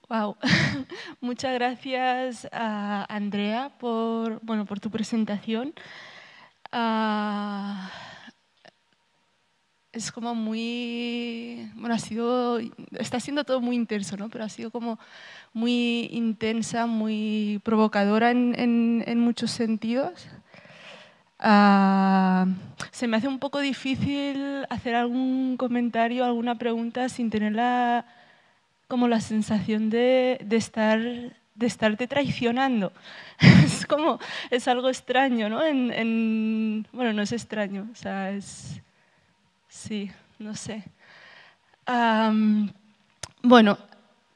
Wow. Muchas gracias a Andrea por tu presentación. Ah, es como muy, está siendo todo muy intenso, ¿no? Pero ha sido como muy intensa, muy provocadora en muchos sentidos. Se me hace un poco difícil hacer algún comentario, alguna pregunta sin tener como la sensación de estarte traicionando. Es algo extraño, ¿no? Bueno, no es extraño, o sea, sí, no sé. Bueno,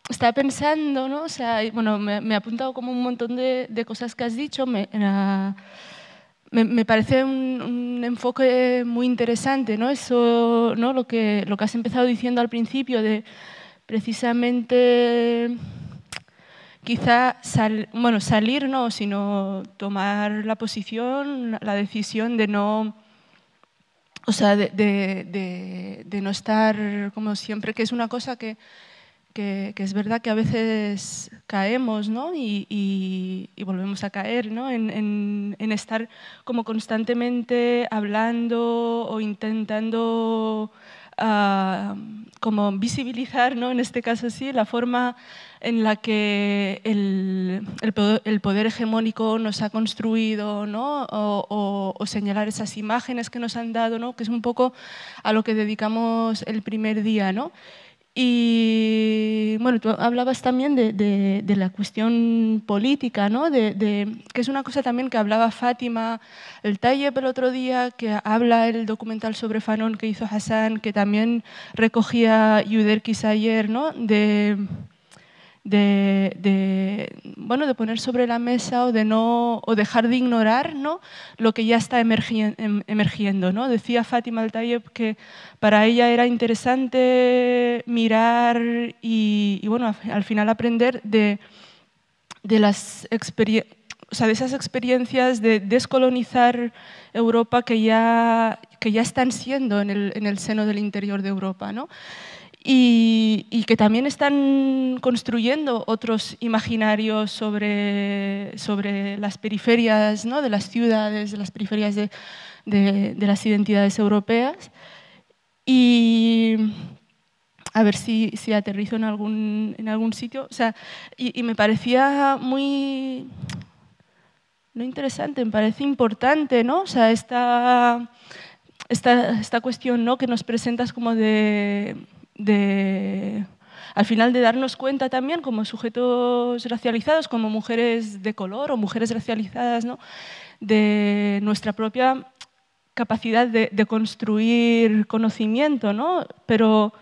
estaba pensando, ¿no? O sea, bueno, me he apuntado como un montón de cosas que has dicho. Me parece un enfoque muy interesante, ¿no? Eso, ¿no? Lo que has empezado diciendo al principio de precisamente quizá salir no, sino tomar la posición, la decisión de no, o sea, de no estar como siempre, que es una cosa que es verdad que a veces caemos, ¿no? Y volvemos a caer, ¿no? En estar como constantemente hablando o intentando como visibilizar, ¿no? En este caso sí, la forma en la que el poder hegemónico nos ha construido, ¿no? O señalar esas imágenes que nos han dado, ¿no? Que es un poco a lo que dedicamos el primer día, ¿no? Y bueno, tú hablabas también de la cuestión política, ¿no? Que es una cosa también que hablaba Fátima el Tayeb el otro día, que habla el documental sobre Fanon que hizo Hassan, que también recogía Yuderkis ayer, ¿no? Bueno, de poner sobre la mesa o de no o dejar de ignorar, ¿no? Lo que ya está emergiendo, ¿no? Decía Fátima Al-Tayeb que para ella era interesante mirar y bueno, al final aprender de las experiencias, o sea, de esas experiencias de descolonizar Europa que ya están siendo en el seno del interior de Europa, ¿no? Y que también están construyendo otros imaginarios sobre las periferias, ¿no? De las ciudades, de las periferias de las identidades europeas. Y a ver si aterrizo en algún sitio. O sea, y me parecía muy, no interesante, me parece importante, ¿no? O sea, esta cuestión, ¿no? Que nos presentas como al final de darnos cuenta también como sujetos racializados, como mujeres de color o mujeres racializadas, ¿no? De nuestra propia capacidad de construir conocimiento, ¿no? Pero,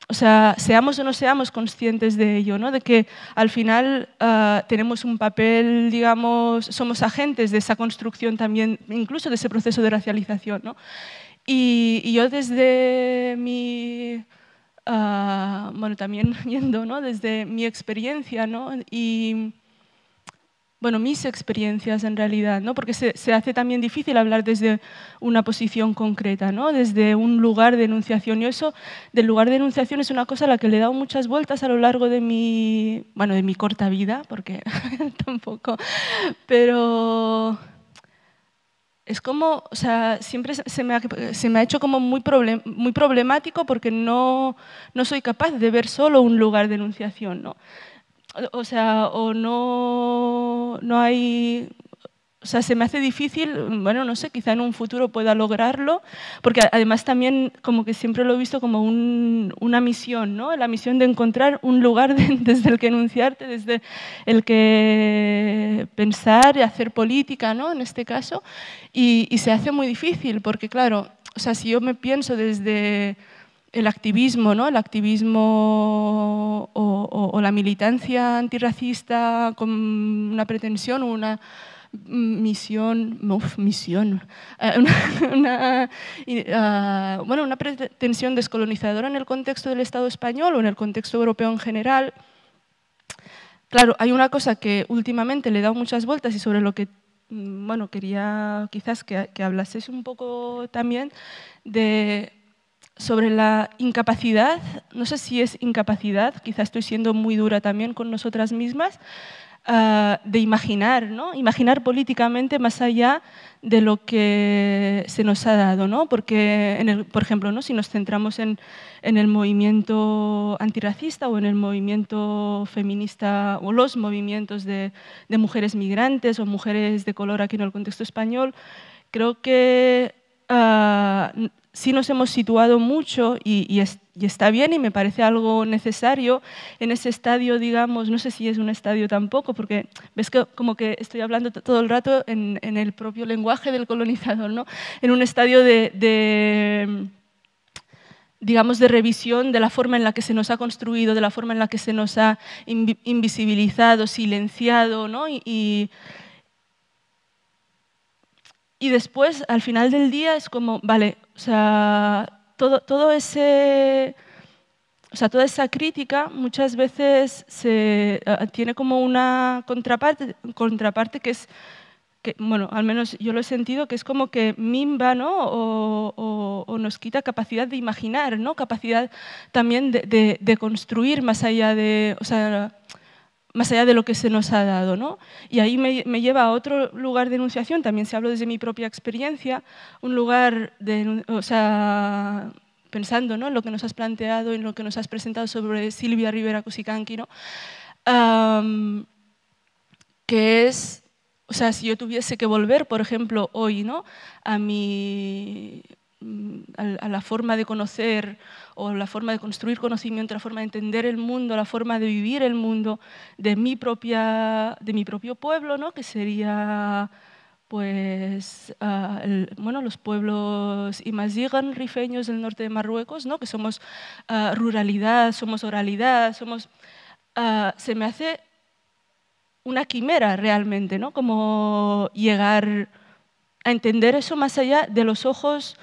o sea, seamos o no seamos conscientes de ello, ¿no? De que al final tenemos un papel, digamos, somos agentes de esa construcción también, incluso de ese proceso de racialización, ¿no? Y yo desde mi, bueno, también yendo, ¿no? Desde mi experiencia, ¿no? Y, bueno, mis experiencias en realidad, ¿no? Porque se hace también difícil hablar desde una posición concreta, ¿no? Desde un lugar de enunciación. Y eso del lugar de enunciación es una cosa a la que le he dado muchas vueltas a lo largo de bueno, de mi corta vida, porque tampoco, pero es como, o sea, siempre se me ha hecho como muy problemático porque no soy capaz de ver solo un lugar de enunciación, ¿no? O sea, o no hay, o sea, se me hace difícil, bueno, no sé, quizá en un futuro pueda lograrlo, porque además también como que siempre lo he visto como una misión, ¿no? La misión de encontrar un lugar desde el que enunciarte, desde el que pensar y hacer política, ¿no? En este caso, y se hace muy difícil, porque claro, o sea, si yo me pienso desde el activismo, ¿no? El activismo o la militancia antirracista con una pretensión o una misión, bueno, una pretensión descolonizadora en el contexto del Estado español o en el contexto europeo en general. Claro, hay una cosa que últimamente le he dado muchas vueltas y sobre lo que, bueno, quería quizás que hablases un poco también de sobre la incapacidad, no sé si es incapacidad, quizá estoy siendo muy dura también con nosotras mismas, de imaginar, ¿no? Imaginar políticamente más allá de lo que se nos ha dado, ¿no? Porque, por ejemplo, ¿no? Si nos centramos en el movimiento antirracista o en el movimiento feminista o los movimientos de mujeres migrantes o mujeres de color aquí en el contexto español, creo que sí nos hemos situado mucho y está bien y me parece algo necesario en ese estadio, digamos, no sé si es un estadio tampoco, porque ves que como que estoy hablando todo el rato en el propio lenguaje del colonizador, ¿no? En un estadio digamos, de revisión de la forma en la que se nos ha construido, de la forma en la que se nos ha invisibilizado, silenciado, ¿no? Y después, al final del día, es como, vale, o sea, todo ese, o sea, toda esa crítica muchas veces tiene como una contraparte que es, que, bueno, al menos yo lo he sentido, que es como que mimba, ¿no? O nos quita capacidad de imaginar, ¿no? Capacidad también de construir más allá de, o sea, más allá de lo que se nos ha dado, ¿no? Y ahí me lleva a otro lugar de enunciación, también se hablo desde mi propia experiencia, un lugar de, o sea, pensando, ¿no? En lo que nos has planteado, en lo que nos has presentado sobre Silvia Rivera Cusicanqui, ¿no? Que es, o sea, si yo tuviese que volver, por ejemplo, hoy, ¿no? A a la forma de conocer o la forma de construir conocimiento, la forma de entender el mundo, la forma de vivir el mundo de mi propio pueblo, ¿no? Que sería pues bueno, los pueblos imazigan rifeños del norte de Marruecos, ¿no? Que somos ruralidad, somos oralidad, somos se me hace una quimera realmente, ¿no? Como llegar a entender eso más allá de los ojos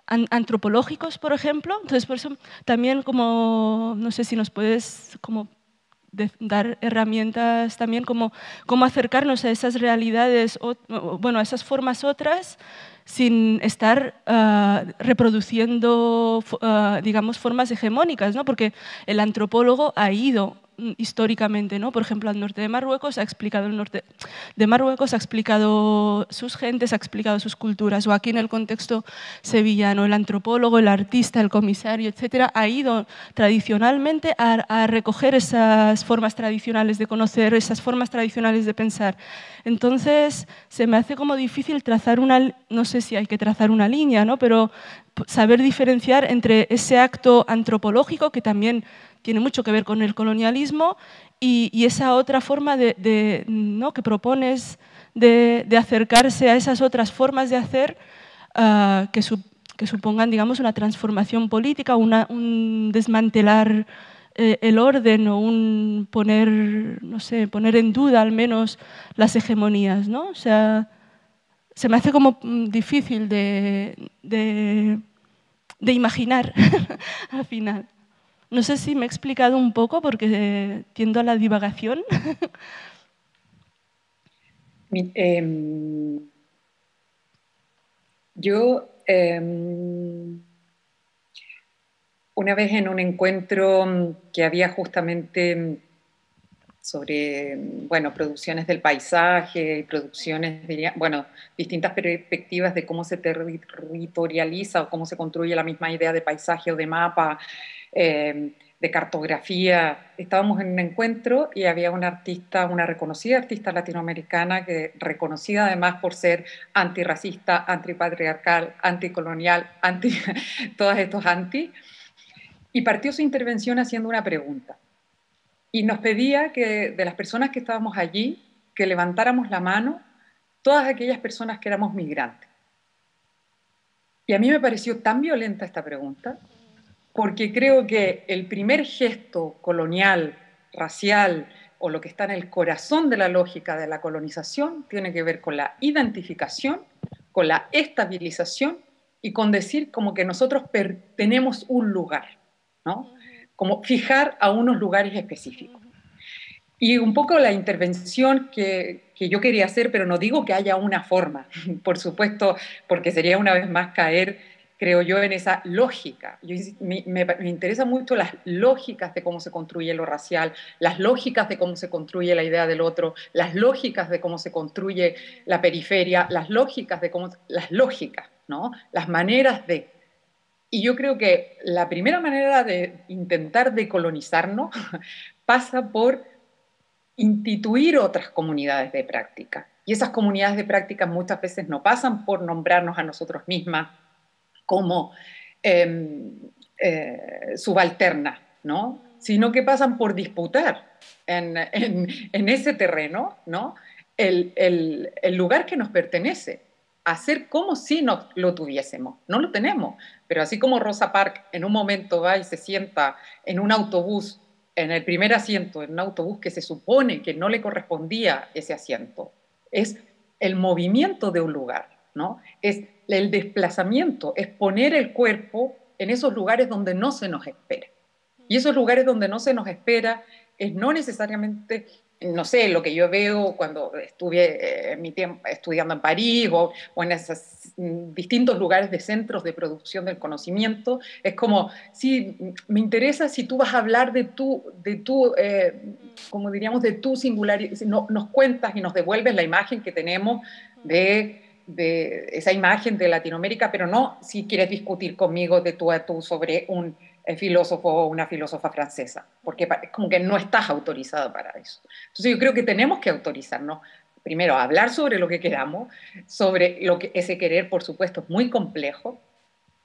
antropológicos, por ejemplo. Entonces, por eso también como, no sé si nos puedes como dar herramientas también como cómo acercarnos a esas realidades, bueno, a esas formas otras, sin estar reproduciendo, digamos, formas hegemónicas, ¿no? Porque el antropólogo ha ido históricamente, ¿no? Por ejemplo, al norte de Marruecos, ha explicado el norte de Marruecos, ha explicado sus gentes, ha explicado sus culturas, o aquí en el contexto sevillano, el antropólogo, el artista, el comisario, etcétera, ha ido tradicionalmente a recoger esas formas tradicionales de conocer, esas formas tradicionales de pensar. Entonces, se me hace como difícil trazar no sé si hay que trazar una línea, ¿no? Pero saber diferenciar entre ese acto antropológico, que también tiene mucho que ver con el colonialismo, y esa otra forma ¿no? que propones de acercarse a esas otras formas de hacer que supongan, digamos, una transformación política, un desmantelar el orden o un poner, no sé, poner en duda al menos las hegemonías, ¿no? O sea, se me hace como difícil de imaginar al final. No sé si me he explicado un poco porque tiendo a la divagación. Yo una vez en un encuentro que había justamente sobre, bueno, producciones del paisaje y producciones, diría, bueno, distintas perspectivas de cómo se territorializa o cómo se construye la misma idea de paisaje o de mapa, de cartografía. Estábamos en un encuentro y había una artista, una reconocida artista latinoamericana, que reconocida además por ser antirracista, antipatriarcal, anticolonial, anti, todos estos anti, y partió su intervención haciendo una pregunta. Y nos pedía que de las personas que estábamos allí, que levantáramos la mano todas aquellas personas que éramos migrantes. Y a mí me pareció tan violenta esta pregunta, porque creo que el primer gesto colonial, racial, o lo que está en el corazón de la lógica de la colonización, tiene que ver con la identificación, con la estabilización y con decir como que nosotros tenemos un lugar, ¿no? Como fijar a unos lugares específicos. Y un poco la intervención que yo quería hacer, pero no digo que haya una forma, por supuesto, porque sería una vez más caer creo yo, en esa lógica. Me interesan mucho las lógicas de cómo se construye lo racial, las lógicas de cómo se construye la idea del otro, las lógicas de cómo se construye la periferia, las lógicas de cómo, las lógicas, ¿no? Las maneras de. Y yo creo que la primera manera de intentar decolonizarnos pasa por instituir otras comunidades de práctica. Y esas comunidades de práctica muchas veces no pasan por nombrarnos a nosotros mismas como subalternas, ¿no? Sino que pasan por disputar en ese terreno, ¿no? El lugar que nos pertenece, hacer como si nos lo tuviésemos. No lo tenemos, pero así como Rosa Parks en un momento va y se sienta en un autobús, en el primer asiento, en un autobús que se supone que no le correspondía ese asiento, es el movimiento de un lugar, ¿no? Es el desplazamiento, es poner el cuerpo en esos lugares donde no se nos espera. Y esos lugares donde no se nos espera es no necesariamente, no sé, lo que yo veo cuando estuve mi tiempo estudiando en París o en esos distintos lugares de centros de producción del conocimiento, es como, sí, me interesa si tú vas a hablar como diríamos, de tu singularidad, si nos cuentas y nos devuelves la imagen que tenemos de esa imagen de Latinoamérica, pero no si quieres discutir conmigo de tú a tú sobre un filósofo o una filósofa francesa, porque es como que no estás autorizado para eso. Entonces yo creo que tenemos que autorizarnos, primero, a hablar sobre lo que queramos, sobre lo que ese querer, por supuesto, es muy complejo,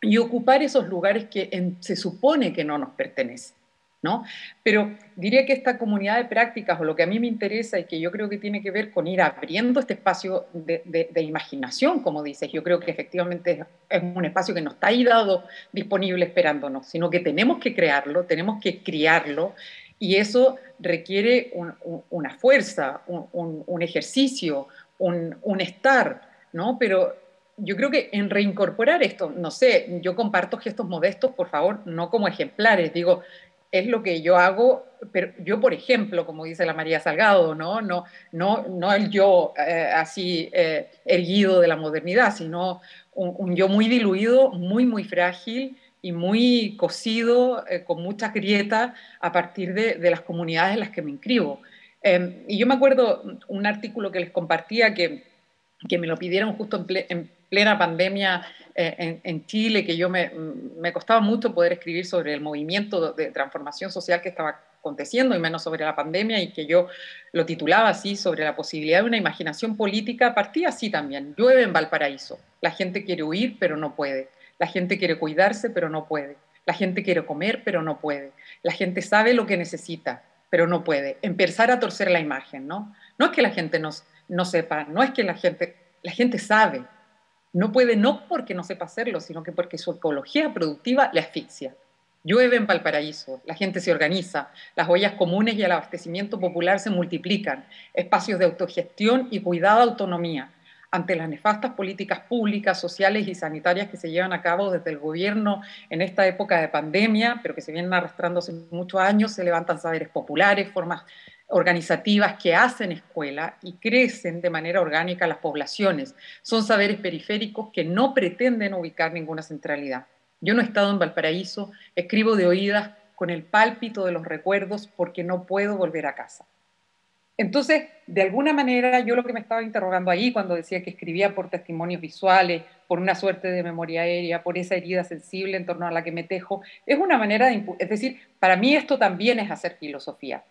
y ocupar esos lugares que se supone que no nos pertenecen, ¿no? Pero diría que esta comunidad de prácticas, o lo que a mí me interesa y que yo creo que tiene que ver con ir abriendo este espacio de imaginación, como dices, yo creo que efectivamente es un espacio que no está ahí dado disponible esperándonos, sino que tenemos que crearlo, tenemos que criarlo, y eso requiere una fuerza, un ejercicio, un estar, ¿no? Pero yo creo que en reincorporar esto, no sé, yo comparto gestos modestos, por favor, no como ejemplares, digo, es lo que yo hago, pero yo, por ejemplo, como dice la María Salgado, no el yo así erguido de la modernidad, sino un yo muy diluido, muy frágil y muy cosido, con muchas grietas a partir de las comunidades en las que me inscribo. Y yo me acuerdo un artículo que les compartía que me lo pidieron justo en plena pandemia en Chile, que me costaba mucho poder escribir sobre el movimiento de transformación social que estaba aconteciendo y menos sobre la pandemia, y que yo lo titulaba así, sobre la posibilidad de una imaginación política. Partía así también: llueve en Valparaíso, la gente quiere huir pero no puede, la gente quiere cuidarse pero no puede, la gente quiere comer pero no puede, la gente sabe lo que necesita pero no puede. Empezar a torcer la imagen, ¿no? No es que la gente no sepa, no es que la gente sabe, no puede, no porque no sepa hacerlo, sino que porque su ecología productiva le asfixia. Llueve en Valparaíso, la gente se organiza, las ollas comunes y el abastecimiento popular se multiplican, espacios de autogestión y cuidado autonomía ante las nefastas políticas públicas, sociales y sanitarias que se llevan a cabo desde el gobierno en esta época de pandemia, pero que se vienen arrastrando hace muchos años. Se levantan saberes populares, formas organizativas que hacen escuela y crecen de manera orgánica las poblaciones. Son saberes periféricos que no pretenden ubicar ninguna centralidad. Yo no he estado en Valparaíso, escribo de oídas con el pálpito de los recuerdos porque no puedo volver a casa. Entonces, de alguna manera, yo lo que me estaba interrogando ahí cuando decía que escribía por testimonios visuales, por una suerte de memoria aérea, por esa herida sensible en torno a la que me tejo, es una manera es decir, para mí esto también es hacer filosofía.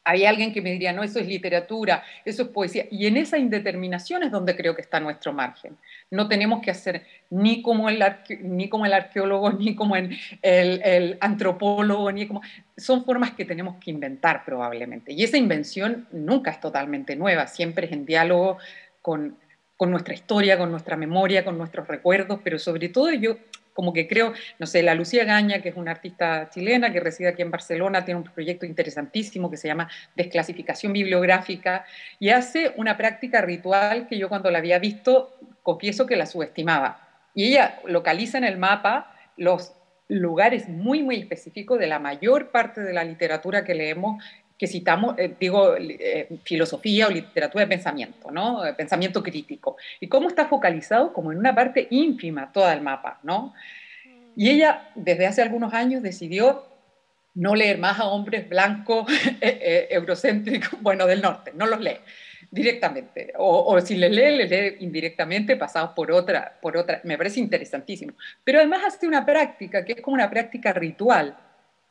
Hay alguien que me diría, no, eso es literatura, eso es poesía. Y en esa indeterminación es donde creo que está nuestro margen. No tenemos que hacer ni como el arqueólogo, ni como el antropólogo, ni como... Son formas que tenemos que inventar probablemente. Y esa invención nunca es totalmente nueva, siempre es en diálogo con nuestra historia, con nuestra memoria, con nuestros recuerdos, pero sobre todo yo como que creo, no sé, la Lucía Gaña, que es una artista chilena que reside aquí en Barcelona, tiene un proyecto interesantísimo que se llama Desclasificación Bibliográfica, y hace una práctica ritual que yo cuando la había visto, confieso que la subestimaba. Y ella localiza en el mapa los lugares muy específicos de la mayor parte de la literatura que leemos, que citamos, digo, filosofía o literatura de pensamiento, ¿no? Pensamiento crítico. Y cómo está focalizado como en una parte ínfima todo el mapa, ¿no? Y ella, desde hace algunos años, decidió no leer más a hombres blancos, eurocéntricos, bueno, del norte, no los lee directamente, o si les lee indirectamente, pasados por otra, me parece interesantísimo. Pero además hace una práctica que es como una práctica ritual,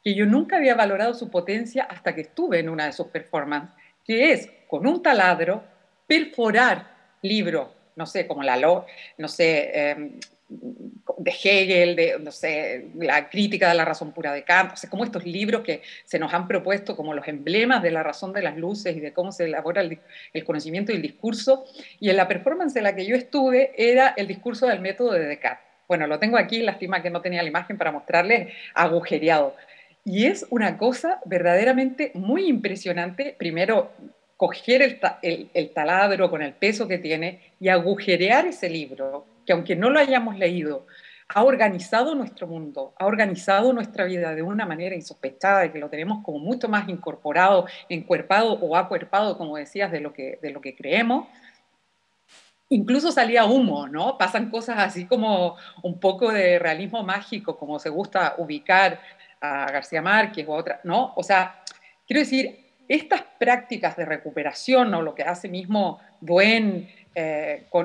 que yo nunca había valorado su potencia hasta que estuve en una de sus performances, que es con un taladro perforar libros, no sé, como no sé, de Hegel, de, no sé, la crítica de la razón pura de Kant, o sea, como estos libros que se nos han propuesto como los emblemas de la razón de las luces y de cómo se elabora el conocimiento y el discurso. Y en la performance en la que yo estuve era el discurso del método de Descartes. Bueno, lo tengo aquí, lástima que no tenía la imagen para mostrarles, agujereado. Y es una cosa verdaderamente muy impresionante, primero coger el taladro con el peso que tiene y agujerear ese libro, que aunque no lo hayamos leído, ha organizado nuestro mundo, ha organizado nuestra vida de una manera insospechada, de que lo tenemos como mucho más incorporado, encuerpado o acuerpado, como decías, de lo que creemos. Incluso salía humo, ¿no? Pasan cosas así como un poco de realismo mágico, como se gusta ubicar a García Márquez o a otra, ¿no? O sea, quiero decir, estas prácticas de recuperación, o lo que hace mismo Duen,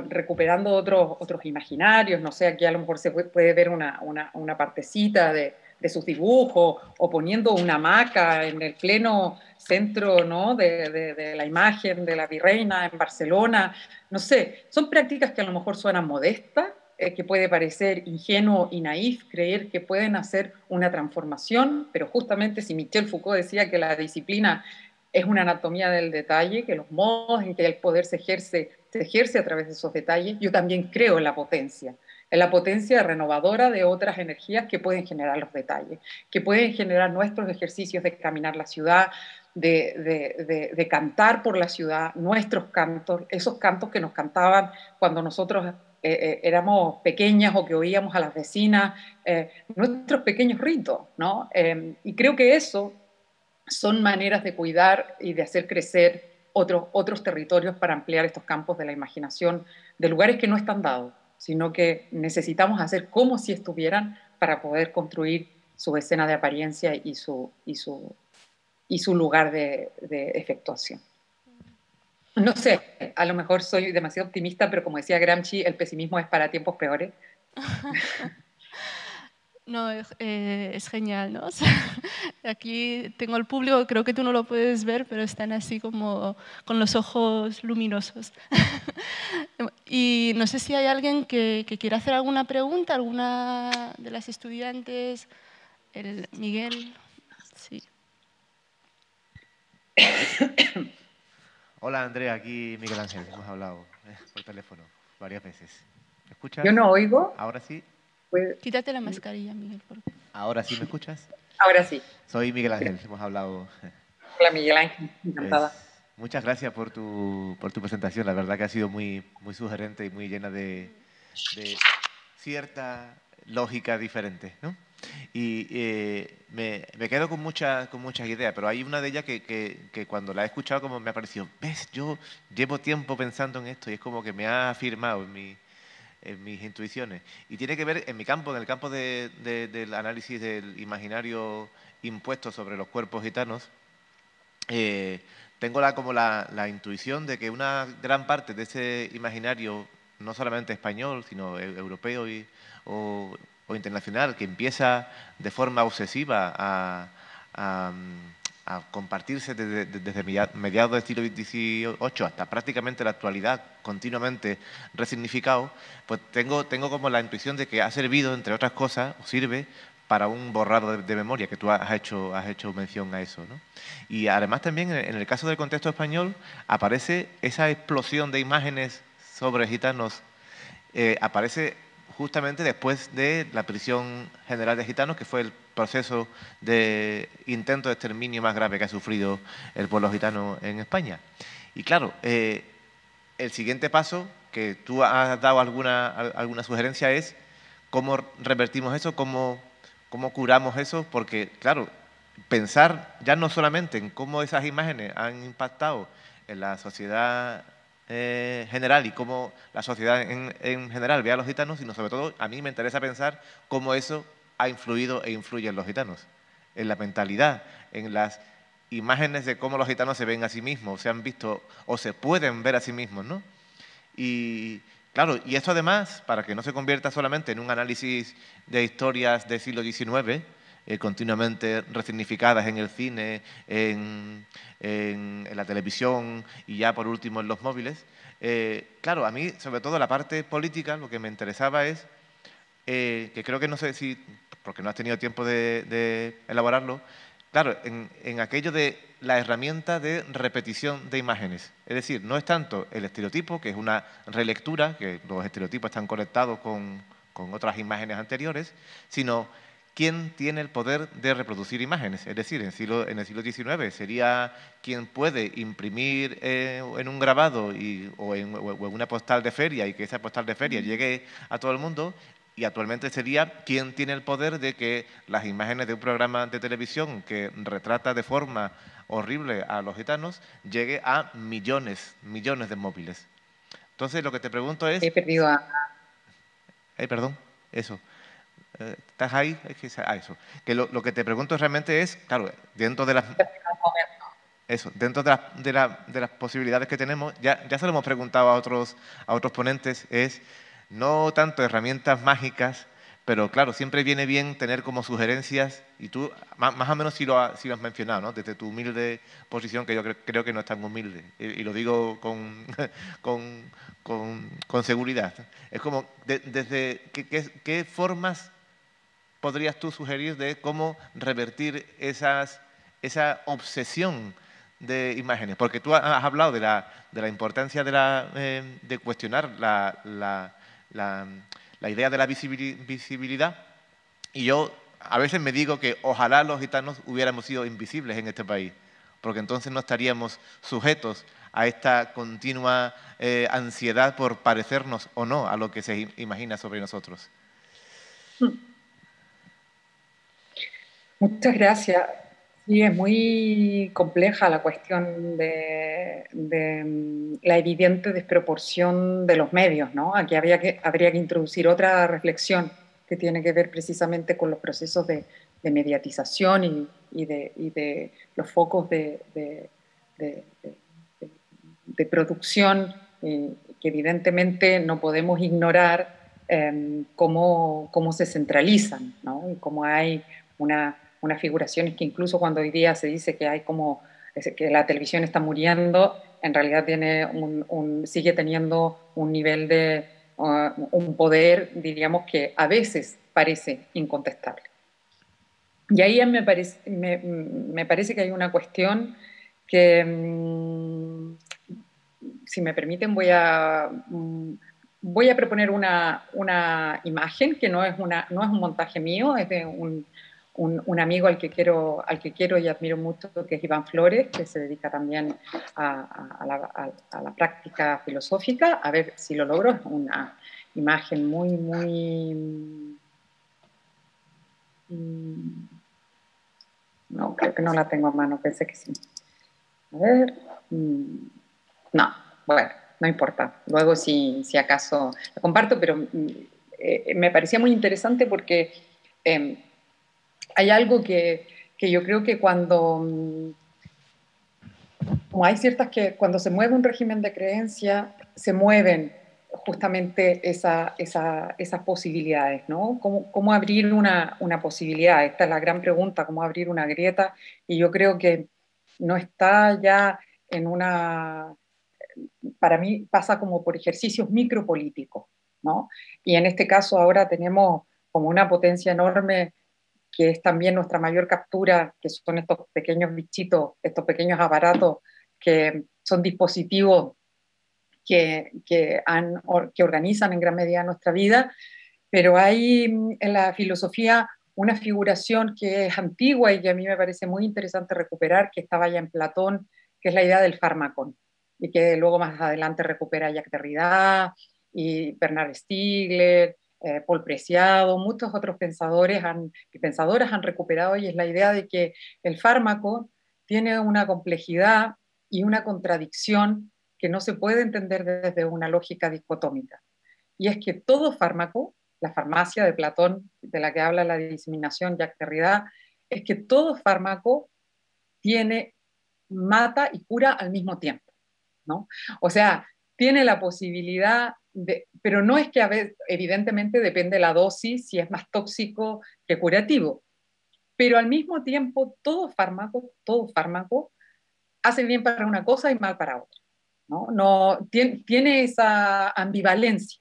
recuperando otros imaginarios, no sé, aquí a lo mejor se puede ver una partecita de sus dibujos, o poniendo una hamaca en el pleno centro, ¿no? de la imagen de la virreina en Barcelona, no sé, son prácticas que a lo mejor suenan modestas, que puede parecer ingenuo y naif creer que pueden hacer una transformación, pero justamente si Michel Foucault decía que la disciplina es una anatomía del detalle, que los modos en que el poder se ejerce a través de esos detalles, yo también creo en la potencia renovadora de otras energías que pueden generar los detalles, que pueden generar nuestros ejercicios de caminar la ciudad, de cantar por la ciudad, nuestros cantos, esos cantos que nos cantaban cuando nosotros éramos pequeñas o que oíamos a las vecinas, nuestros pequeños ritos, ¿no? Y creo que eso son maneras de cuidar y de hacer crecer otros territorios para ampliar estos campos de la imaginación, de lugares que no están dados, sino que necesitamos hacer como si estuvieran para poder construir su escena de apariencia y su lugar de efectuación. No sé, a lo mejor soy demasiado optimista, pero como decía Gramsci, el pesimismo es para tiempos peores. No, es genial, ¿no? O sea, aquí tengo el público, creo que tú no lo puedes ver, pero están así como con los ojos luminosos. Y no sé si hay alguien que quiera hacer alguna pregunta, alguna de las estudiantes. Miguel, sí. Hola Andrea, aquí Miguel Ángel, hemos hablado por teléfono varias veces. ¿Me escuchas? Yo no oigo. ¿Ahora sí? Quítate la mascarilla, Miguel. ¿Ahora sí me escuchas? Ahora sí. Soy Miguel Ángel, hemos hablado. Hola Miguel Ángel, encantada. Muchas gracias por tu presentación, la verdad que ha sido muy sugerente y muy llena de cierta lógica diferente, ¿no? Y me quedo con muchas ideas, pero hay una de ellas que cuando la he escuchado como me ha parecido, ves, yo llevo tiempo pensando en esto y es como que me ha afirmado en mis intuiciones. Y tiene que ver en mi campo, en el campo del análisis del imaginario impuesto sobre los cuerpos gitanos. Tengo como la intuición de que una gran parte de ese imaginario, no solamente español, sino europeo o internacional, que empieza de forma obsesiva a compartirse desde mediados del siglo XVIII hasta prácticamente la actualidad, continuamente resignificado, pues tengo como la intuición de que ha servido, entre otras cosas, o sirve para un borrado de memoria, que tú has hecho mención a eso, ¿no? Y además también en el caso del contexto español aparece esa explosión de imágenes sobre gitanos, aparece justamente después de la prisión general de gitanos, que fue el proceso de intento de exterminio más grave que ha sufrido el pueblo gitano en España. Y claro, el siguiente paso, que tú has dado alguna sugerencia, es cómo revertimos eso, cómo curamos eso, porque claro, pensar ya no solamente en cómo esas imágenes han impactado en la sociedad general y cómo la sociedad en general ve a los gitanos, sino sobre todo a mí me interesa pensar cómo eso ha influido e influye en los gitanos, en la mentalidad, en las imágenes de cómo los gitanos se ven a sí mismos, se han visto o se pueden ver a sí mismos, ¿no? Y claro, y esto además, para que no se convierta solamente en un análisis de historias del siglo XIX, continuamente resignificadas en el cine, en la televisión y ya por último en los móviles, claro, a mí sobre todo la parte política lo que me interesaba es, que creo que no sé si, porque no has tenido tiempo de elaborarlo, claro, en aquello de la herramienta de repetición de imágenes. Es decir, no es tanto el estereotipo, que es una relectura, que los estereotipos están conectados con otras imágenes anteriores, sino quién tiene el poder de reproducir imágenes. Es decir, en el siglo XIX sería quien puede imprimir en un grabado o en una postal de feria y que esa postal de feria llegue a todo el mundo. Y actualmente sería quien tiene el poder de que las imágenes de un programa de televisión que retrata de forma horrible a los gitanos llegue a millones, millones de móviles. Entonces, lo que te pregunto es... He perdido a... perdón, eso. ¿Estás ahí? Eso. Que lo que te pregunto realmente es, claro, dentro de las... Eso, dentro de las posibilidades que tenemos, ya se lo hemos preguntado a otros ponentes, es no tanto herramientas mágicas, pero claro, siempre viene bien tener como sugerencias, y tú más o menos sí lo has mencionado, ¿no? Desde tu humilde posición, que yo creo que no es tan humilde, y lo digo con, con seguridad. Es como, desde ¿qué formas podrías tú sugerir de cómo revertir esa obsesión de imágenes? Porque tú has hablado de la importancia de cuestionar la- la idea de la visibilidad, y yo a veces me digo que ojalá los gitanos hubiéramos sido invisibles en este país, porque entonces no estaríamos sujetos a esta continua ansiedad por parecernos o no a lo que se imagina sobre nosotros. Muchas gracias. Sí, es muy compleja la cuestión de la evidente desproporción de los medios, ¿no? Aquí habría que introducir otra reflexión que tiene que ver precisamente con los procesos de mediatización y de los focos de- de producción, que evidentemente no podemos ignorar cómo se centralizan, ¿no? Y cómo hay unas figuraciones que incluso cuando hoy día se dice que hay como que la televisión está muriendo, en realidad sigue teniendo un nivel un poder, diríamos, que a veces parece incontestable. Y ahí me parece que hay una cuestión que, si me permiten, voy a proponer una imagen que no es un montaje mío, es de un amigo al que quiero y admiro mucho, que es Iván Flores, que se dedica también a la práctica filosófica. A ver si lo logro. Es una imagen mm, no, creo que no la tengo a mano, pensé que sí. A ver. No, bueno, no importa. Luego si acaso lo comparto, pero me parecía muy interesante porque eh, hay algo que yo creo que como hay ciertas que cuando se mueve un régimen de creencia, se mueven justamente esas posibilidades, ¿no? ¿Cómo abrir una posibilidad? Esta es la gran pregunta, ¿cómo abrir una grieta? Y yo creo que no está ya en para mí pasa como por ejercicios micropolíticos, ¿no? Y en este caso ahora tenemos como una potencia enorme que es también nuestra mayor captura, que son estos pequeños bichitos, estos pequeños aparatos que son dispositivos que organizan en gran medida nuestra vida, pero hay en la filosofía una figuración que es antigua y que a mí me parece muy interesante recuperar, que estaba ya en Platón, que es la idea del fármacon, y que luego más adelante recupera Jacques Derrida y Bernard Stiegler, Paul Preciado, muchos otros pensadores y pensadoras han recuperado, y es la idea de que el fármaco tiene una complejidad y una contradicción que no se puede entender desde una lógica dicotómica. Y es que todo fármaco, la farmacia de Platón, de la que habla la diseminación Jacques Derrida, es que todo fármaco mata y cura al mismo tiempo, ¿no? O sea, tiene la posibilidad pero no es que a veces, evidentemente depende de la dosis, si es más tóxico que curativo, pero al mismo tiempo todo fármaco hace bien para una cosa y mal para otra, ¿no? No tiene esa ambivalencia.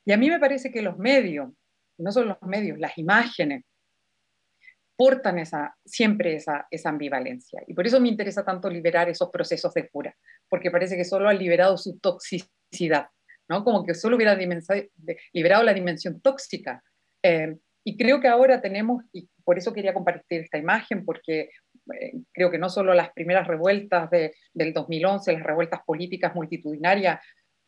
Y a mí me parece que los medios, no solo los medios, las imágenes, portan siempre esa ambivalencia. Y por eso me interesa tanto liberar esos procesos de cura, porque parece que solo han liberado su toxicidad, ¿no? Como que solo hubiera liberado la dimensión tóxica. Y creo que ahora tenemos, y por eso quería compartir esta imagen, porque creo que no solo las primeras revueltas del 2011, las revueltas políticas multitudinarias,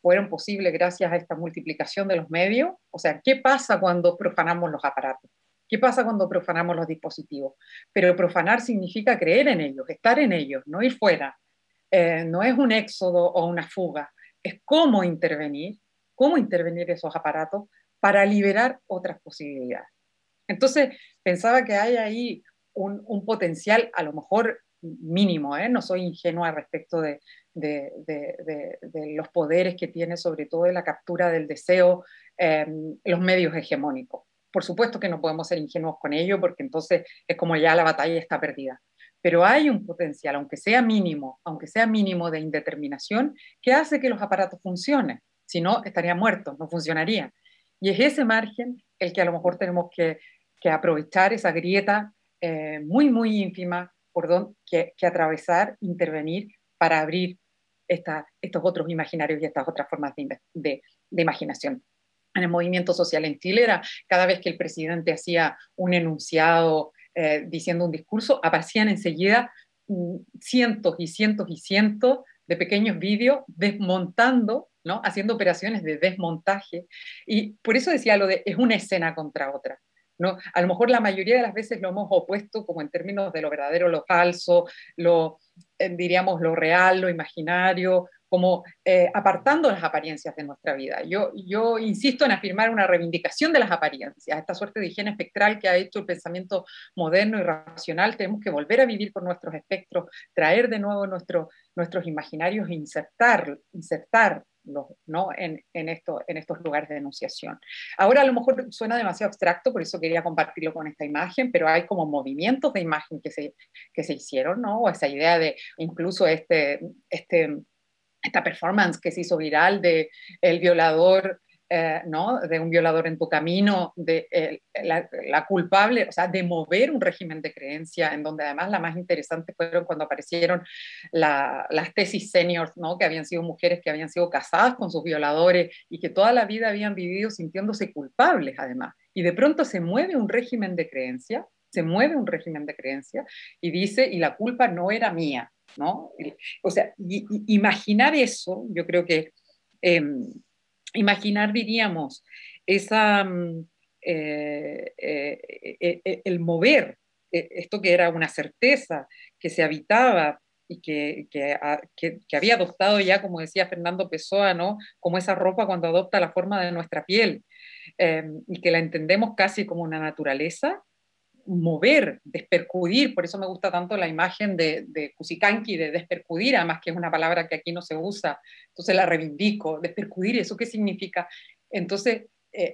fueron posibles gracias a esta multiplicación de los medios. O sea, ¿qué pasa cuando profanamos los aparatos? ¿Qué pasa cuando profanamos los dispositivos? Pero profanar significa creer en ellos, estar en ellos, no ir fuera. No es un éxodo o una fuga, es cómo intervenir esos aparatos para liberar otras posibilidades. Entonces, pensaba que hay ahí un potencial, a lo mejor mínimo, no soy ingenua respecto de los poderes que tiene, sobre todo de la captura del deseo, los medios hegemónicos. Por supuesto que no podemos ser ingenuos con ello, porque entonces es como ya la batalla está perdida. Pero hay un potencial, aunque sea mínimo de indeterminación, que hace que los aparatos funcionen. Si no, estarían muertos, no funcionarían. Y es ese margen el que a lo mejor tenemos que aprovechar, esa grieta muy, muy ínfima que atravesar, intervenir para abrir estos otros imaginarios y estas otras formas de imaginación. En el movimiento social en Chile era cada vez que el presidente hacía un enunciado diciendo un discurso, aparecían enseguida cientos y cientos y cientos de pequeños vídeos desmontando, ¿no? Haciendo operaciones de desmontaje. Y por eso decía lo de es una escena contra otra. ¿No? A lo mejor la mayoría de las veces lo hemos opuesto como en términos de lo verdadero, lo falso, diríamos lo real, lo imaginario, como apartando las apariencias de nuestra vida. Yo insisto en afirmar una reivindicación de las apariencias, esta suerte de higiene espectral que ha hecho el pensamiento moderno y racional. Tenemos que volver a vivir con nuestros espectros, traer de nuevo nuestros imaginarios e insertar ¿no? en estos lugares de enunciación. Ahora a lo mejor suena demasiado abstracto, por eso quería compartirlo con esta imagen, pero hay como movimientos de imagen que se hicieron, ¿no? O esa idea de incluso esta performance que se hizo viral de el violador, ¿no? De un violador en tu camino, la culpable, o sea, de mover un régimen de creencia, en donde además la más interesante fueron cuando aparecieron las tesis seniors, ¿no? Que habían sido mujeres que habían sido casadas con sus violadores y que toda la vida habían vivido sintiéndose culpables además. Y de pronto se mueve un régimen de creencia, y dice, y la culpa no era mía, ¿no? O sea, imaginar eso, yo creo que imaginar, diríamos, esa, el mover esto que era una certeza, que se habitaba y que había adoptado ya, como decía Fernando Pessoa, ¿no? Como esa ropa cuando adopta la forma de nuestra piel, y que la entendemos casi como una naturaleza, mover, despercudir, por eso me gusta tanto la imagen de Cusicanqui, de despercudir, además que es una palabra que aquí no se usa, entonces la reivindico, despercudir, ¿eso qué significa? Entonces,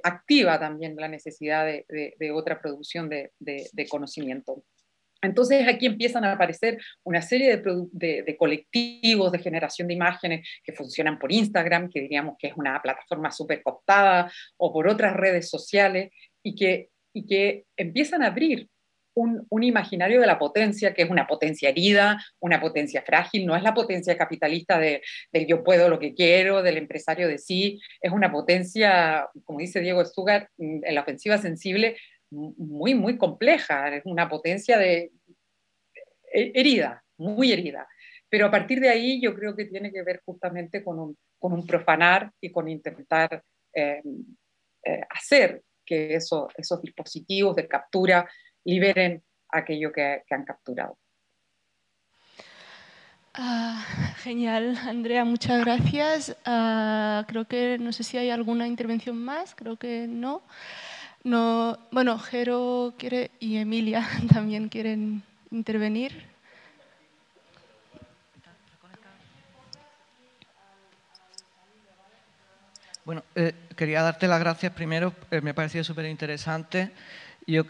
activa también la necesidad de otra producción de conocimiento. Entonces aquí empiezan a aparecer una serie de colectivos de generación de imágenes que funcionan por Instagram, que diríamos que es una plataforma súper cooptada, o por otras redes sociales, y que empiezan a abrir un imaginario de la potencia, que es una potencia herida, una potencia frágil, no es la potencia capitalista del yo puedo lo que quiero, del empresario de sí, es una potencia, como dice Diego Stugar, en la ofensiva sensible, muy, muy compleja, es una potencia herida, muy herida. Pero a partir de ahí yo creo que tiene que ver justamente con un profanar y con intentar hacer que esos dispositivos de captura liberen aquello que han capturado. Genial, Andrea, muchas gracias. Creo que no sé si hay alguna intervención más, creo que no. Bueno, Jero quiere y Emilia también quieren intervenir. Bueno, quería darte las gracias primero, me ha parecido súper interesante. Yo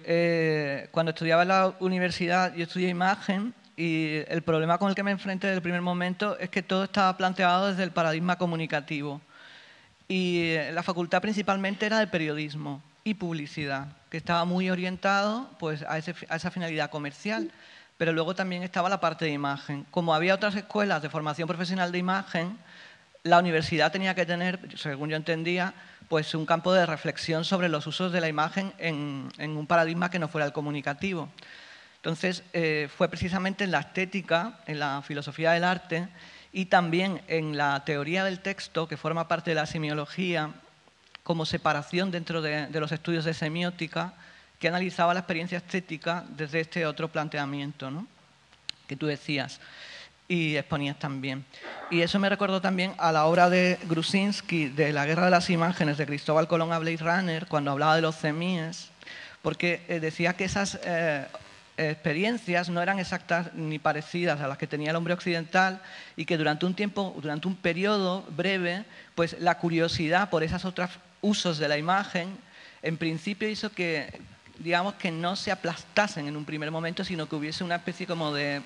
cuando estudiaba en la universidad, yo estudié imagen y el problema con el que me enfrenté desde el primer momento es que todo estaba planteado desde el paradigma comunicativo. Y la facultad principalmente era de periodismo y publicidad, que estaba muy orientado pues, a esa finalidad comercial. Pero luego también estaba la parte de imagen. Como había otras escuelas de formación profesional de imagen, la universidad tenía que tener, según yo entendía, pues un campo de reflexión sobre los usos de la imagen en un paradigma que no fuera el comunicativo. Entonces, fue precisamente en la estética, en la filosofía del arte y también en la teoría del texto, que forma parte de la semiología, como separación dentro de los estudios de semiótica, que analizaba la experiencia estética desde este otro planteamiento, ¿no?, que tú decías y exponías también. Y eso me recordó también a la obra de Grusinski, de La guerra de las imágenes, de Cristóbal Colón a Blade Runner, cuando hablaba de los CEMIES, porque decía que esas experiencias no eran exactas ni parecidas a las que tenía el hombre occidental y que durante un tiempo, durante un periodo breve, pues la curiosidad por esos otros usos de la imagen, en principio hizo que, digamos, que no se aplastasen en un primer momento, sino que hubiese una especie como de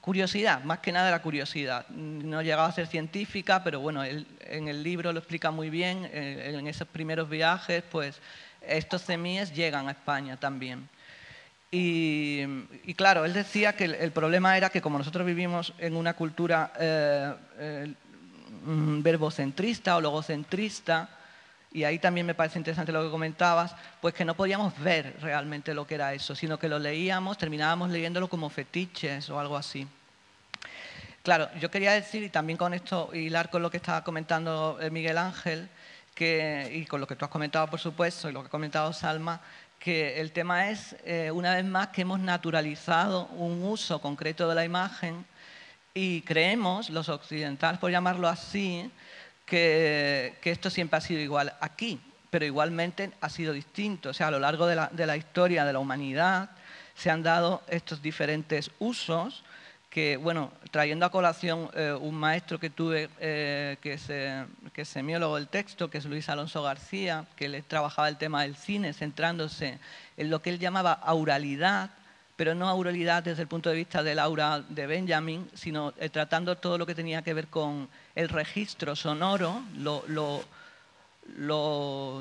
curiosidad, más que nada la curiosidad. No llegaba a ser científica, pero bueno, él en el libro lo explica muy bien. En esos primeros viajes, pues estos CEMIES llegan a España también. Y claro, él decía que el problema era que como nosotros vivimos en una cultura verbocentrista o logocentrista, y ahí también me parece interesante lo que comentabas, pues que no podíamos ver realmente lo que era eso, sino que lo leíamos, terminábamos leyéndolo como fetiches o algo así. Claro, yo quería decir, y también con esto hilar con lo que estaba comentando Miguel Ángel, y con lo que tú has comentado, por supuesto, y lo que ha comentado Salma, que el tema es, una vez más, que hemos naturalizado un uso concreto de la imagen y creemos, los occidentales, por llamarlo así, que esto siempre ha sido igual aquí, pero igualmente ha sido distinto. O sea, a lo largo de la historia de la humanidad se han dado estos diferentes usos que, bueno, trayendo a colación un maestro que tuve que es semiólogo del texto, que es Luis Alonso García, que él trabajaba el tema del cine centrándose en lo que él llamaba auralidad, pero no auralidad desde el punto de vista del aura de Benjamin, sino tratando todo lo que tenía que ver con el registro sonoro,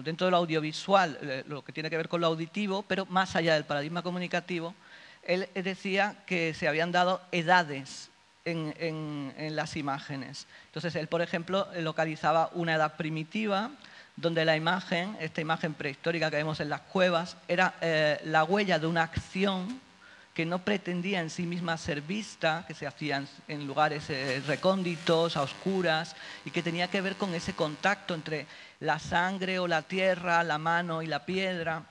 dentro de lo audiovisual, lo que tiene que ver con lo auditivo, pero más allá del paradigma comunicativo. Él decía que se habían dado edades en las imágenes. Entonces, él, por ejemplo, localizaba una edad primitiva donde la imagen, esta imagen prehistórica que vemos en las cuevas, era la huella de una acción que no pretendía en sí misma ser vista, que se hacían en lugares recónditos, a oscuras, y que tenía que ver con ese contacto entre la sangre o la tierra, la mano y la piedra.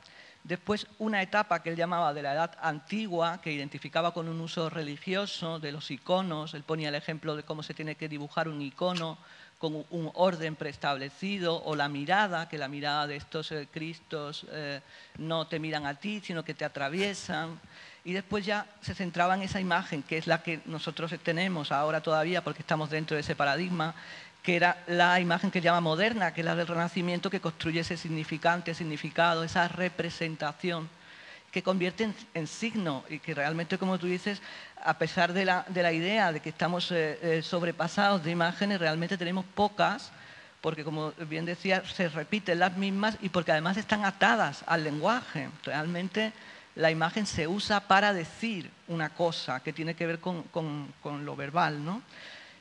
Después, una etapa que él llamaba de la edad antigua, que identificaba con un uso religioso de los iconos. Él ponía el ejemplo de cómo se tiene que dibujar un icono con un orden preestablecido, o la mirada, que la mirada de estos Cristos no te miran a ti, sino que te atraviesan. Y después ya se centraba en esa imagen, que es la que nosotros tenemos ahora todavía, porque estamos dentro de ese paradigma, que era la imagen que llama moderna, que es la del Renacimiento, que construye ese significante, significado, esa representación, que convierte en signo y que realmente, como tú dices, a pesar de la idea de que estamos sobrepasados de imágenes, realmente tenemos pocas, porque como bien decía, se repiten las mismas y porque además están atadas al lenguaje. Realmente la imagen se usa para decir una cosa que tiene que ver con lo verbal, ¿no?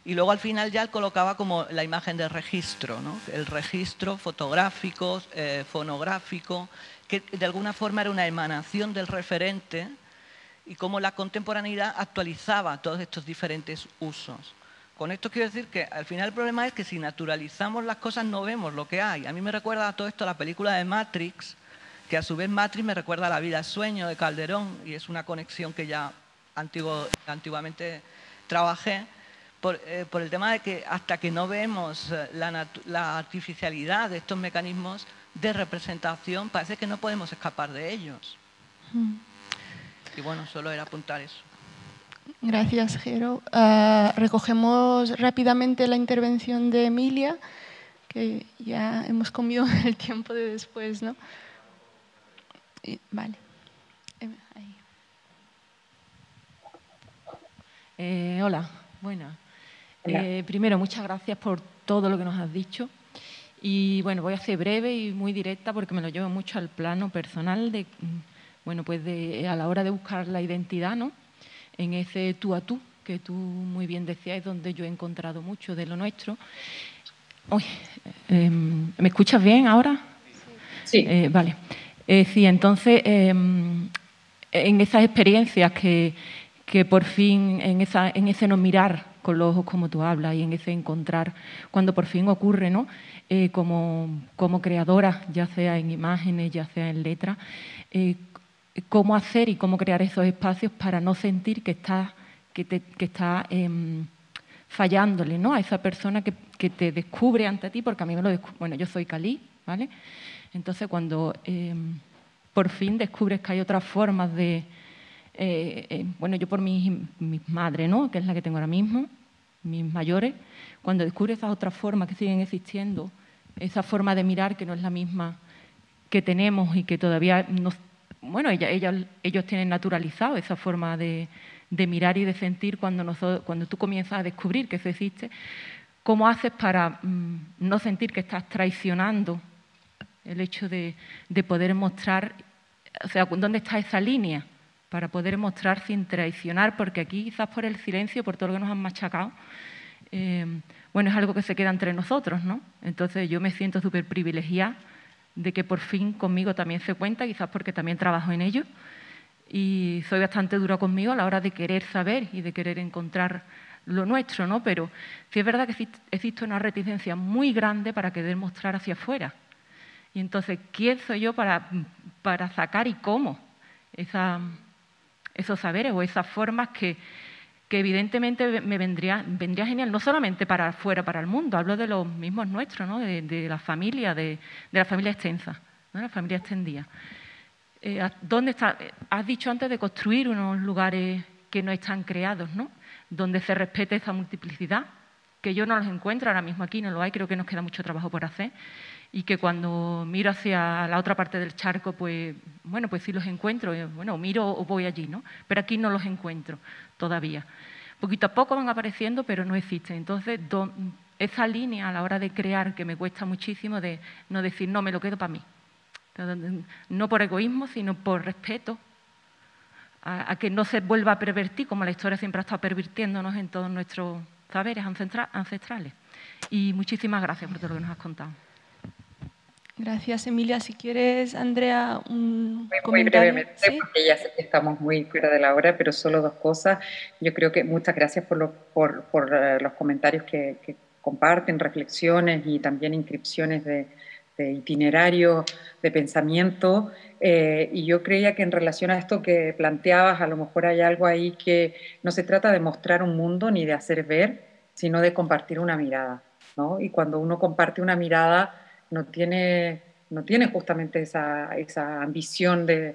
Y luego al final ya él colocaba como la imagen de registro, ¿no? El registro fotográfico, fonográfico, que de alguna forma era una emanación del referente, y cómo la contemporaneidad actualizaba todos estos diferentes usos. con esto quiero decir que al final el problema es que si naturalizamos las cosas no vemos lo que hay. A mí me recuerda a todo esto la película de Matrix, que a su vez Matrix me recuerda a La vida sueño de Calderón, y es una conexión que ya antiguamente trabajé, por el tema de que hasta que no vemos la artificialidad de estos mecanismos de representación, parece que no podemos escapar de ellos. Y bueno, solo era apuntar eso. Gracias, Jero. Recogemos rápidamente la intervención de Emilia, que ya hemos comido el tiempo de después, ¿no? Vale. Ahí. Hola, buenas. Hola. Primero, muchas gracias por todo lo que nos has dicho. Y bueno, voy a ser breve y muy directa porque me lo llevo mucho al plano personal de, bueno, pues a la hora de buscar la identidad, ¿no? En ese tú a tú, que tú muy bien decías, es donde yo he encontrado mucho de lo nuestro. Uy, ¿me escuchas bien ahora? Sí. Vale. Sí, entonces, en esas experiencias que por fin, en ese no mirar con los ojos como tú hablas y en ese encontrar, cuando por fin ocurre, ¿no? Como creadora, ya sea en imágenes, ya sea en letras, cómo hacer y cómo crear esos espacios para no sentir que está fallándole, ¿no? A esa persona que te descubre ante ti, porque a mí me lo descubre. Bueno, yo soy Cali, ¿vale? Entonces, cuando por fin descubres que hay otras formas de... bueno, yo por mis madres, ¿no? Que es la que tengo ahora mismo, mis mayores, cuando descubres esas otras formas que siguen existiendo, esa forma de mirar que no es la misma que tenemos y que todavía nos... Bueno, ellos tienen naturalizado esa forma de mirar y de sentir cuando tú comienzas a descubrir que eso existe. ¿Cómo haces para no sentir que estás traicionando el hecho de poder mostrar, o sea, dónde está esa línea para poder mostrar sin traicionar? Porque aquí quizás por el silencio, por todo lo que nos han machacado, bueno, es algo que se queda entre nosotros, ¿no? Entonces yo me siento súper privilegiada de que por fin conmigo también se cuenta, quizás porque también trabajo en ello, y soy bastante dura conmigo a la hora de querer saber y de querer encontrar lo nuestro, ¿no? Pero sí es verdad que existe una reticencia muy grande para querer mostrar hacia afuera. Y entonces, ¿quién soy yo para sacar y cómo esos saberes o esas formas que evidentemente me vendría genial, no solamente para afuera, para el mundo, hablo de los mismos nuestros, ¿no? de la familia, de la familia extensa, ¿no? La familia extendida. ¿Dónde está? Has dicho antes de construir unos lugares que no están creados, ¿no? Donde se respete esa multiplicidad, que yo no los encuentro ahora mismo aquí, no lo hay, creo que nos queda mucho trabajo por hacer, y que cuando miro hacia la otra parte del charco, pues, bueno, pues sí los encuentro, bueno, miro o voy allí, ¿no? Pero aquí no los encuentro todavía. Poquito a poco van apareciendo, pero no existen. Entonces, esa línea a la hora de crear, que me cuesta muchísimo, de no decir, no, me lo quedo para mí. No por egoísmo, sino por respeto a que no se vuelva a pervertir, como la historia siempre ha estado pervirtiéndonos en todos nuestros saberes ancestrales. Y muchísimas gracias por todo lo que nos has contado. Gracias, Emilia. Si quieres, Andrea, un muy comentario. brevemente, ¿Sí? porque ya sé que estamos muy fuera de la hora, pero solo dos cosas. Yo creo que muchas gracias por los comentarios que comparten, reflexiones y también inscripciones de itinerario, de pensamiento. Y yo creía que en relación a esto que planteabas, a lo mejor hay algo ahí que no se trata de mostrar un mundo ni de hacer ver, sino de compartir una mirada, ¿no? Y cuando uno comparte una mirada, no tiene justamente esa ambición de...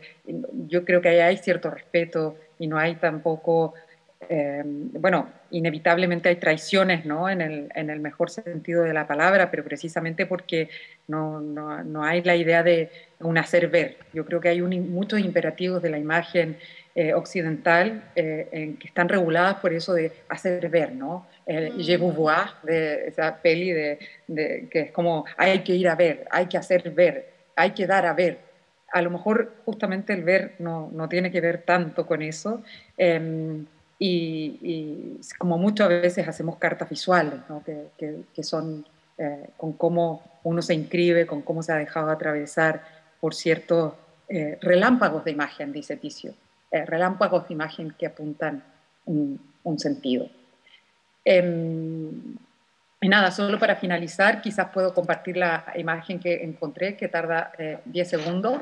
Yo creo que ahí hay cierto respeto y no hay tampoco... bueno, inevitablemente hay traiciones, ¿no? En el mejor sentido de la palabra, pero precisamente porque no hay la idea de un hacer ver. Yo creo que hay muchos imperativos de la imagen occidental que están reguladas por eso de hacer ver, ¿no? Je vous vois, de esa peli que es como hay que ir a ver, hay que hacer ver, hay que dar a ver. A lo mejor justamente el ver no tiene que ver tanto con eso. Y como muchas veces hacemos cartas visuales, ¿no? que son con cómo uno se inscribe, con cómo se ha dejado atravesar por ciertos relámpagos de imagen, dice Ticio, relámpagos de imagen que apuntan un sentido. Y nada, solo para finalizar, quizás puedo compartir la imagen que encontré, que tarda 10 segundos,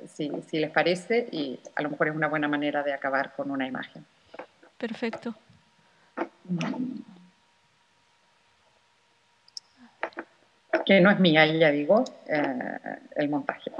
si les parece, y a lo mejor es una buena manera de acabar con una imagen. Perfecto. Que no es mía, ya digo, el montaje.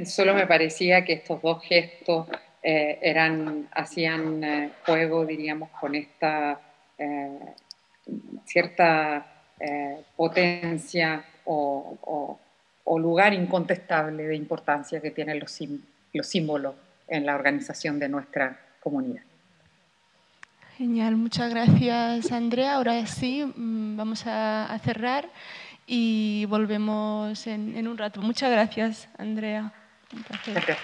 Solo me parecía que estos dos gestos hacían juego, diríamos, con esta cierta potencia o lugar incontestable de importancia que tienen los símbolos en la organización de nuestra comunidad. Genial, muchas gracias, Andrea. Ahora sí, vamos a cerrar y volvemos en un rato. Muchas gracias, Andrea. Un placer. Gracias.